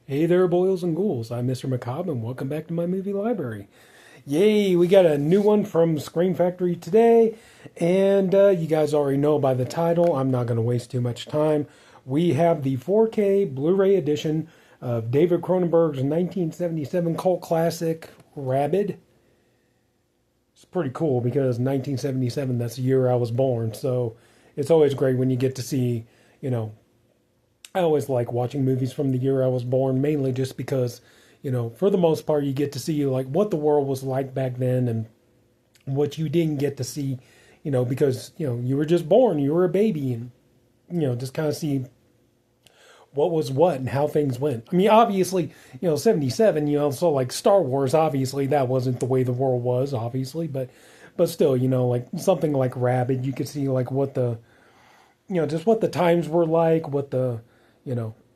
Hey there, boils and ghouls. I'm Mr. Macabre, and welcome back to my movie library. Yay, we got a new one from Scream Factory today, and you guys already know by the title. I'm not going to waste too much time. We have the 4K Blu-ray edition of David Cronenberg's 1977 cult classic, Rabid. It's pretty cool because 1977, that's the year I was born, so it's always great when you get to see, I always like watching movies from the year I was born, mainly just because, for the most part, you get to see like what the world was like back then and what you didn't get to see, because, you were just born, you were a baby, and, just kind of see what was what and how things went. I mean, obviously, 77, so like Star Wars, obviously that wasn't the way the world was, obviously, but still, like something like Rabid, you could see like what the, just what the times were like, what the,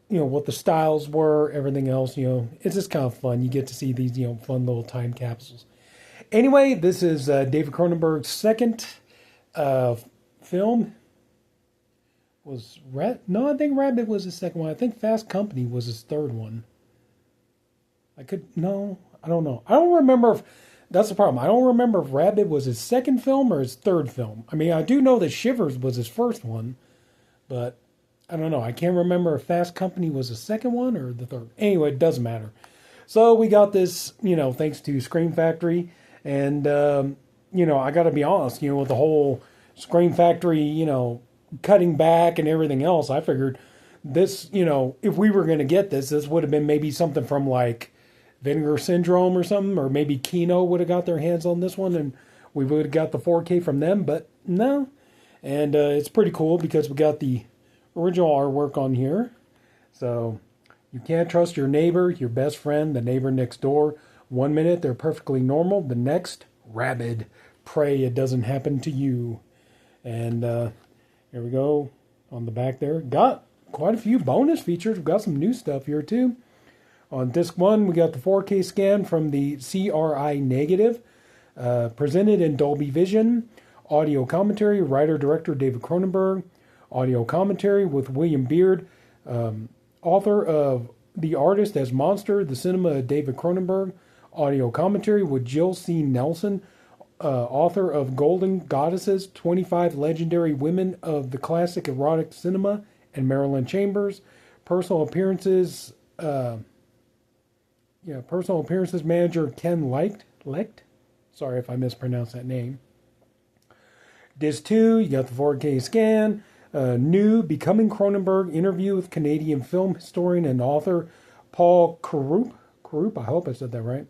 what the styles were, everything else, it's just kind of fun. You get to see these, fun little time capsules. Anyway, this is David Cronenberg's second film. No, I think Rabid was his second one. I think Fast Company was his third one. I don't know. I don't remember if, that's the problem. I don't remember if Rabid was his second film or his third film. I mean, I do know that Shivers was his first one, but I don't know. I can't remember if Fast Company was the second one or the third. Anyway, it doesn't matter. So we got this, thanks to Scream Factory. And, I got to be honest, with the whole Scream Factory, cutting back and everything else, I figured this, if we were going to get this would have been maybe something from like Vinegar Syndrome or something, or maybe Kino would have got their hands on this one and we would have got the 4K from them, but no. And it's pretty cool because we got the original artwork on here. So you can't trust your neighbor, your best friend, the neighbor next door. 1 minute they're perfectly normal, the next rabid. Pray it doesn't happen to you. And here we go on the back there. Got quite a few bonus features. We've got some new stuff here too. On disc 1 we got the 4K scan from the CRI negative, presented in Dolby Vision. Audio commentary, writer-director David Cronenberg. Audio commentary with William Beard, author of The Artist as Monster, The Cinema of David Cronenberg. Audio commentary with Jill C. Nelson, author of Golden Goddesses, 25 Legendary Women of the Classic Erotic Cinema, and Marilyn Chambers. Personal appearances manager Ken Lecht. Sorry if I mispronounced that name. Disc 2, you got the 4K scan. New Becoming Cronenberg interview with Canadian film historian and author Paul Carup, I hope I said that right.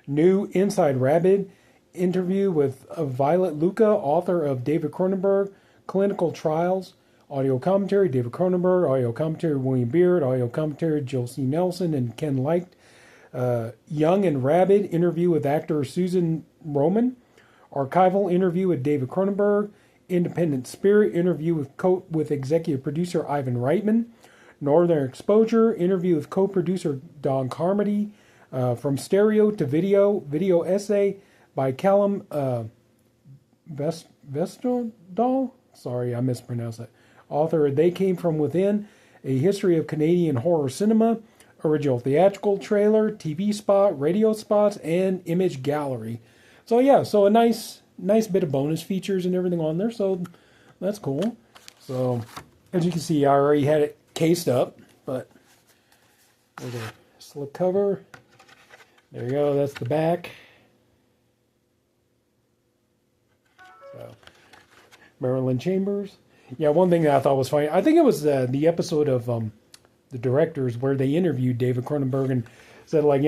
New Inside Rabid interview with Violet Luca, author of David Cronenberg, Clinical Trials. Audio commentary David Cronenberg. Audio commentary William Beard. Audio commentary Jill C. Nelson and Ken Leicht. Young and Rabid interview with actor Susan Roman. Archival interview with David Cronenberg. Independent Spirit interview with executive producer Ivan Reitman. Northern Exposure interview with co-producer Don Carmody. From stereo to video essay by Callum Vesterdal. Sorry, I mispronounced that. Author of They Came From Within, A History of Canadian Horror Cinema. Original theatrical trailer, TV spot, radio spots, and image gallery. So yeah, so a nice bit of bonus features and everything on there, so that's cool. So as you can see, I already had it cased up, but there's a slip cover. There you go, that's the back. So Marilyn Chambers. Yeah, one thing that I thought was funny, I think it was the episode of the directors where they interviewed David Cronenberg and said, like,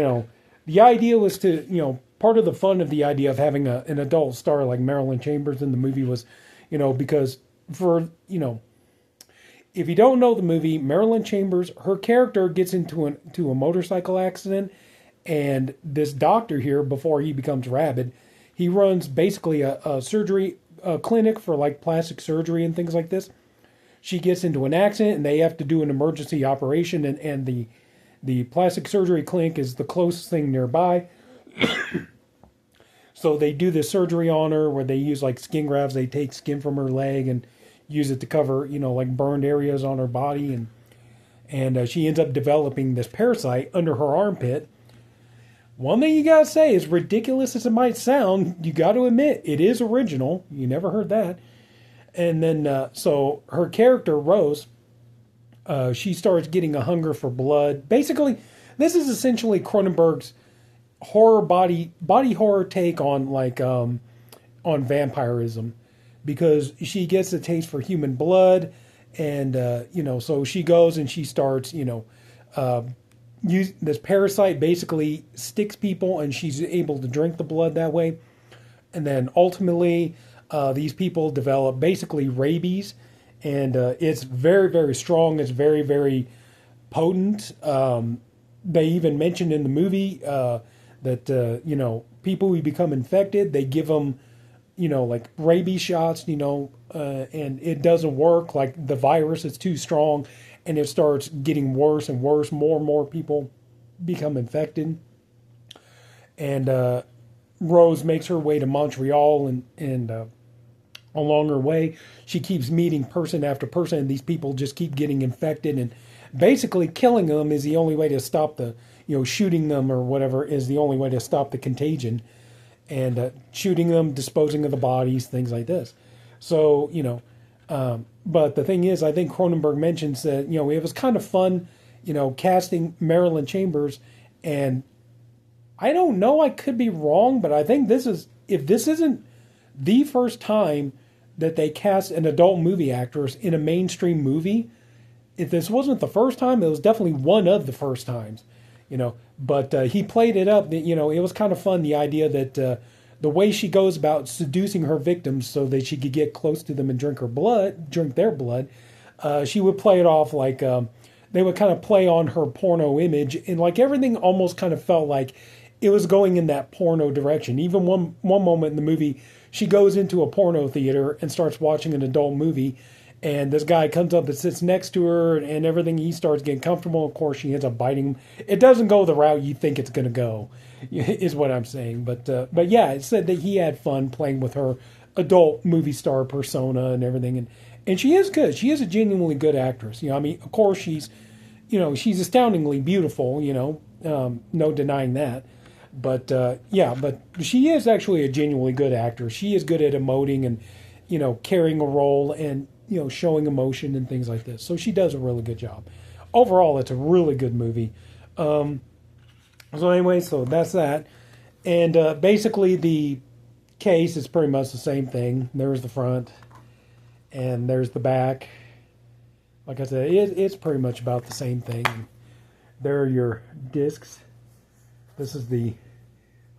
the idea was to, part of the fun of the idea of having an adult star like Marilyn Chambers in the movie was, because for, if you don't know the movie, Marilyn Chambers, her character gets into a motorcycle accident, and this doctor here, before he becomes rabid, he runs basically a surgery clinic for like plastic surgery and things like this. She gets into an accident and they have to do an emergency operation, and the plastic surgery clinic is the closest thing nearby. So they do this surgery on her where they use like skin grafts. They take skin from her leg and use it to cover, like burned areas on her body. and she ends up developing this parasite under her armpit. One thing you gotta say, as ridiculous as it might sound, you got to admit it is original. You never heard that. And then, so her character Rose, she starts getting a hunger for blood. Basically, this is essentially Cronenberg's horror body horror take on on vampirism, because she gets a taste for human blood, and so she goes and she starts this parasite basically sticks people, and she's able to drink the blood that way, and then ultimately these people develop basically rabies, and it's very, very strong. It's very, very potent. They even mentioned in the movie that people who become infected, they give them like rabies shots, and it doesn't work. Like the virus is too strong, and it starts getting worse and worse. More and more people become infected. And Rose makes her way to Montreal, and along her way, she keeps meeting person after person, and these people just keep getting infected, and basically killing them is the only way to stop the, shooting them or whatever is the only way to stop the contagion. And shooting them, disposing of the bodies, things like this. So, but the thing is, I think Cronenberg mentions that, it was kind of fun, casting Marilyn Chambers. And I don't know, I could be wrong, but I think if this isn't the first time that they cast an adult movie actress in a mainstream movie, if this wasn't the first time, it was definitely one of the first times. But he played it up. It was kind of fun, the idea that the way she goes about seducing her victims so that she could get close to them and drink their blood. She would play it off like they would kind of play on her porno image, and like everything almost kind of felt like it was going in that porno direction. Even one moment in the movie, she goes into a porno theater and starts watching an adult movie. And this guy comes up and sits next to her, and everything, he starts getting comfortable. Of course, she ends up biting him. It doesn't go the route you think it's going to go, is what I'm saying. But yeah, it said that he had fun playing with her adult movie star persona and everything. And she is good. She is a genuinely good actress. Of course, she's astoundingly beautiful, no denying that. But but she is actually a genuinely good actor. She is good at emoting and, carrying a role and, showing emotion and things like this. So she does a really good job. Overall, it's a really good movie. So anyway, so that's that. And basically the case is pretty much the same thing. There's the front and there's the back. Like I said, it's pretty much about the same thing. There are your discs. This is the,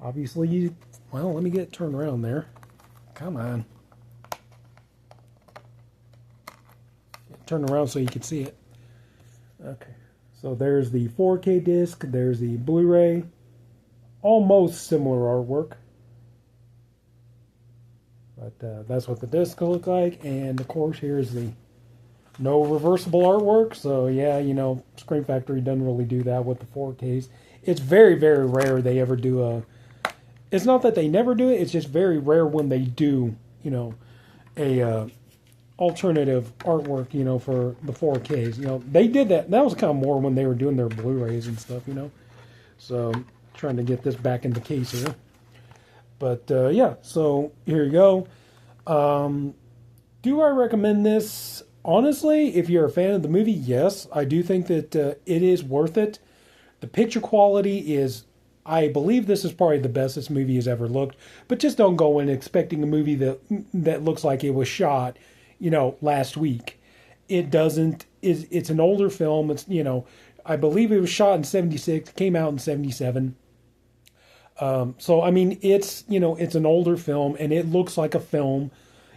obviously, well, let me get it turned around there. Come on. Turn around so you can see it. Okay, so there's the 4K disc, there's the Blu-ray, almost similar artwork, but that's what the disc look like. And of course, here's the no reversible artwork. So yeah, Screen Factory doesn't really do that with the 4Ks. It's very, very rare they ever do it's not that they never do it, it's just very rare when they do, a alternative artwork, for the 4Ks. They did that. That was kind of more when they were doing their Blu-rays and stuff, So, trying to get this back in the case here. But, yeah, so here you go. Do I recommend this? Honestly, if you're a fan of the movie, yes. I do think that it is worth it. The picture quality is, I believe this is probably the best this movie has ever looked. But just don't go in expecting a movie that looks like it was shot last week. It doesn't. It's an older film. It's, I believe it was shot in 76, came out in 77. So, I mean, it's an older film and it looks like a film,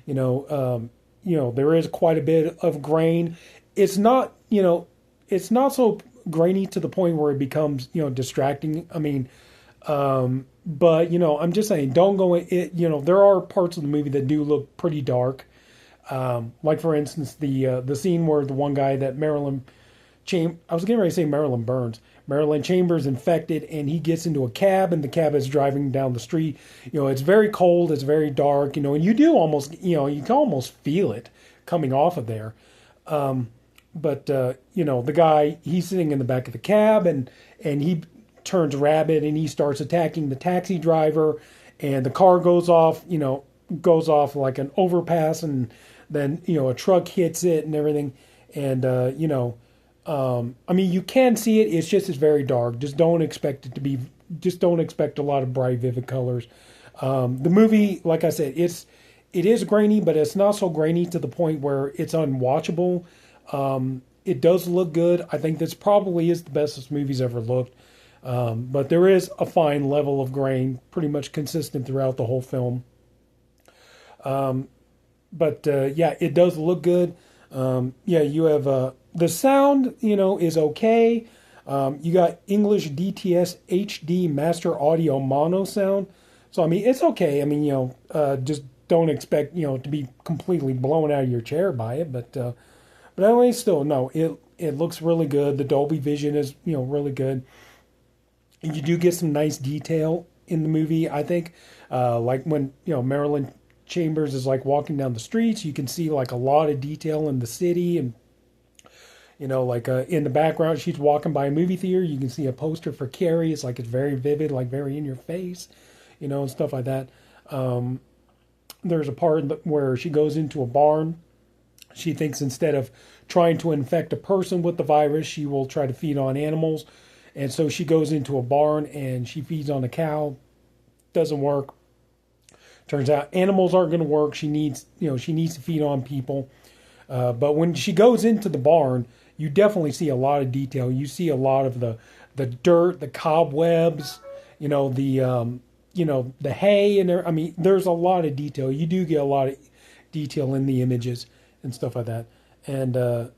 there is quite a bit of grain. It's not so grainy to the point where it becomes, distracting. I mean, but, I'm just saying, don't go in, there are parts of the movie that do look pretty dark. Like for instance, the scene where the one guy that I was getting ready to say Marilyn Chambers infected, and he gets into a cab, and the cab is driving down the street. It's very cold, it's very dark, and you do almost, you can almost feel it coming off of there. but the guy, he's sitting in the back of the cab, and he turns rabid, and he starts attacking the taxi driver, and the car goes off like an overpass, and then a truck hits it and everything, and I mean, you can see it. It's very dark. Just don't expect it to be. Just don't expect a lot of bright, vivid colors. The movie, like I said, it is grainy, but it's not so grainy to the point where it's unwatchable. It does look good. I think this probably is the best this movie's ever looked. But there is a fine level of grain, pretty much consistent throughout the whole film. But yeah, it does look good. Yeah, you have the sound, is okay. You got English DTS HD Master Audio Mono sound. So I mean, it's okay. I mean, just don't expect to be completely blown out of your chair by it. But anyway, still no, it looks really good. The Dolby Vision is really good. And you do get some nice detail in the movie. I think, like when Marilyn Chambers is like walking down the streets, you can see like a lot of detail in the city, and like in the background, she's walking by a movie theater. You can see a poster for Carrie. It's like it's very vivid, like very in your face, and stuff like that. There's a part where she goes into a barn. She thinks instead of trying to infect a person with the virus, she will try to feed on animals. And so she goes into a barn and she feeds on a cow. Doesn't work. Turns out animals aren't going to work. She needs to feed on people. But when she goes into the barn, you definitely see a lot of detail. You see a lot of the dirt, the cobwebs, the hay, and I mean, there's a lot of detail. You do get a lot of detail in the images and stuff like that. And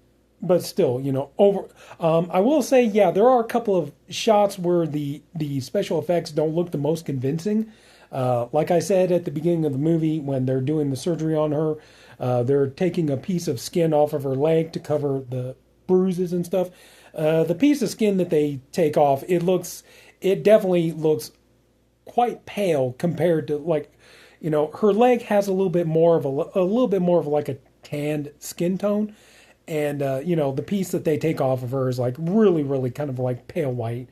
but still, I will say, yeah, there are a couple of shots where the special effects don't look the most convincing. Like I said at the beginning of the movie, when they're doing the surgery on her, they're taking a piece of skin off of her leg to cover the bruises and stuff. The piece of skin that they take off, it definitely looks quite pale compared to her leg has a little bit more of like a tanned skin tone. And, the piece that they take off of her is like really, really kind of like pale white,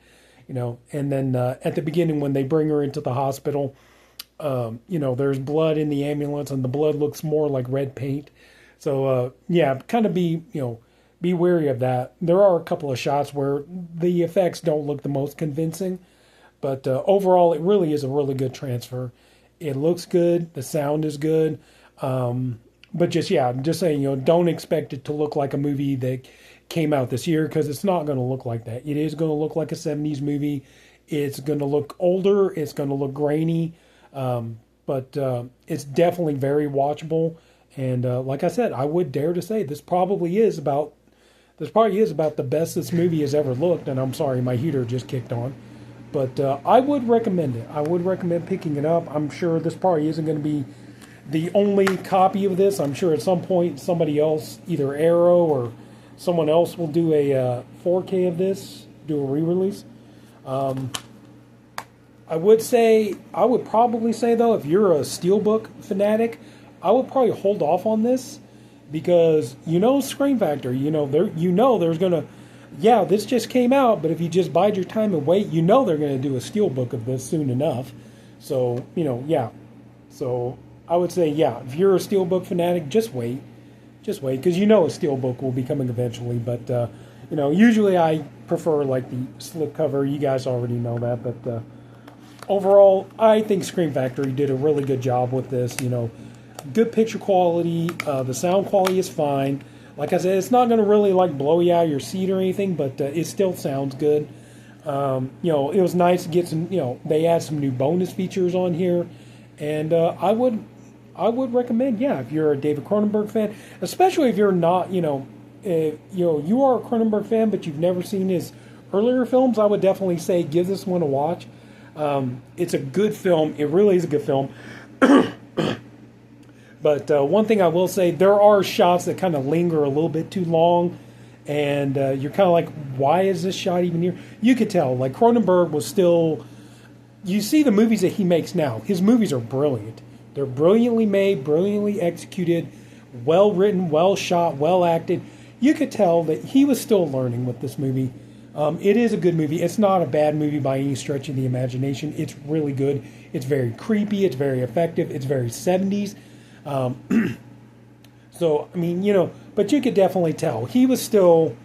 and then at the beginning when they bring her into the hospital, there's blood in the ambulance and the blood looks more like red paint. So, yeah, kind of be wary of that. There are a couple of shots where the effects don't look the most convincing, but overall it really is a really good transfer. It looks good. The sound is good. But just saying, don't expect it to look like a movie that came out this year, because it's not going to look like that. It is going to look like a 70s movie. It's going to look older. It's going to look grainy. But it's definitely very watchable. And like I said, I would dare to say this probably is about the best this movie has ever looked. And I'm sorry, my heater just kicked on. But I would recommend it. I would recommend picking it up. I'm sure this probably isn't going to be the only copy of this. I'm sure at some point somebody else, either Arrow or someone else, will do a 4K of this, do a re-release. I would probably say though, if you're a Steelbook fanatic, I would probably hold off on this, because Scream Factory, there's gonna, yeah, this just came out, but if you just bide your time and wait, they're gonna do a Steelbook of this soon enough. So yeah, so I would say, yeah, if you're a Steelbook fanatic, just wait, because a Steelbook will be coming eventually. But usually I prefer like the slipcover. You guys already know that, but overall, I think Scream Factory did a really good job with this. Good picture quality. The sound quality is fine. Like I said, it's not going to really like blow you out of your seat or anything, but it still sounds good. It was nice to get some. They add some new bonus features on here, and I would recommend, yeah, if you're a David Cronenberg fan, especially if you're not, you are a Cronenberg fan, but you've never seen his earlier films, I would definitely say give this one a watch. It's a good film. It really is a good film. But one thing I will say, there are shots that kind of linger a little bit too long, and you're kind of like, why is this shot even here? You could tell, like, Cronenberg was still, you see the movies that he makes now, his movies are brilliant. They're brilliantly made, brilliantly executed, well written, well shot, well acted. you could tell that he was still learning with this movie. It is a good movie. It's not a bad movie by any stretch of the imagination. It's really good. It's very creepy. It's very effective. It's very 70s. So, I mean, but you could definitely tell he was still,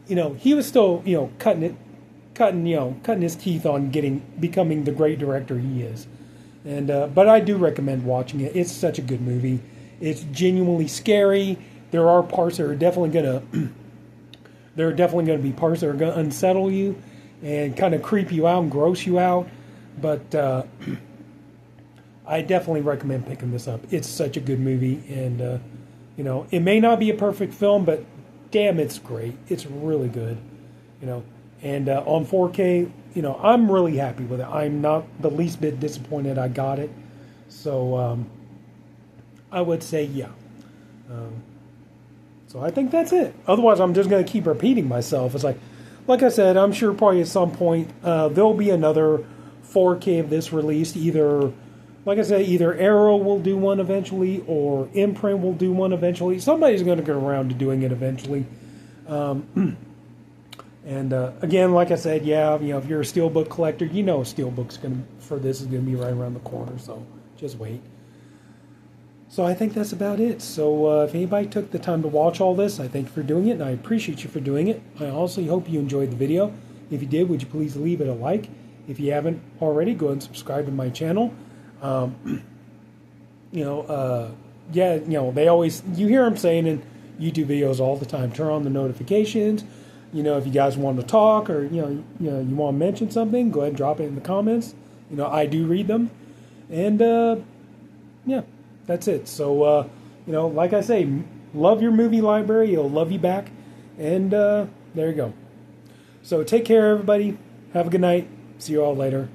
cutting his teeth on becoming the great director he is. And, but I do recommend watching it. It's such a good movie. It's genuinely scary. There are parts that are definitely there are definitely going to be parts that are going to unsettle you and kind of creep you out and gross you out. But I definitely recommend picking this up. It's such a good movie. And, it may not be a perfect film, but damn, it's great. It's really good, And on 4K, I'm really happy with it. I'm not the least bit disappointed I got it. So I would say, yeah. So I think that's it. Otherwise, I'm just going to keep repeating myself. It's like I said, I'm sure probably at some point there'll be another 4K of this released. Either, like I said, either Arrow will do one eventually or Imprint will do one eventually. Somebody's going to get around to doing it eventually. And again, like I said, yeah, if you're a steelbook collector, steelbook's for this is going to be right around the corner. So just wait. So I think that's about it. So if anybody took the time to watch all this, I thank you for doing it, and I appreciate you for doing it. I also hope you enjoyed the video. If you did, would you please leave it a like? If you haven't already, go ahead and subscribe to my channel. They always, you hear them saying in YouTube videos all the time, turn on the notifications. If you guys want to talk or, you want to mention something, go ahead and drop it in the comments. I do read them. And, yeah. That's it. So, like I say, love your movie library. It'll love you back. And there you go. So take care, everybody. Have a good night. See you all later.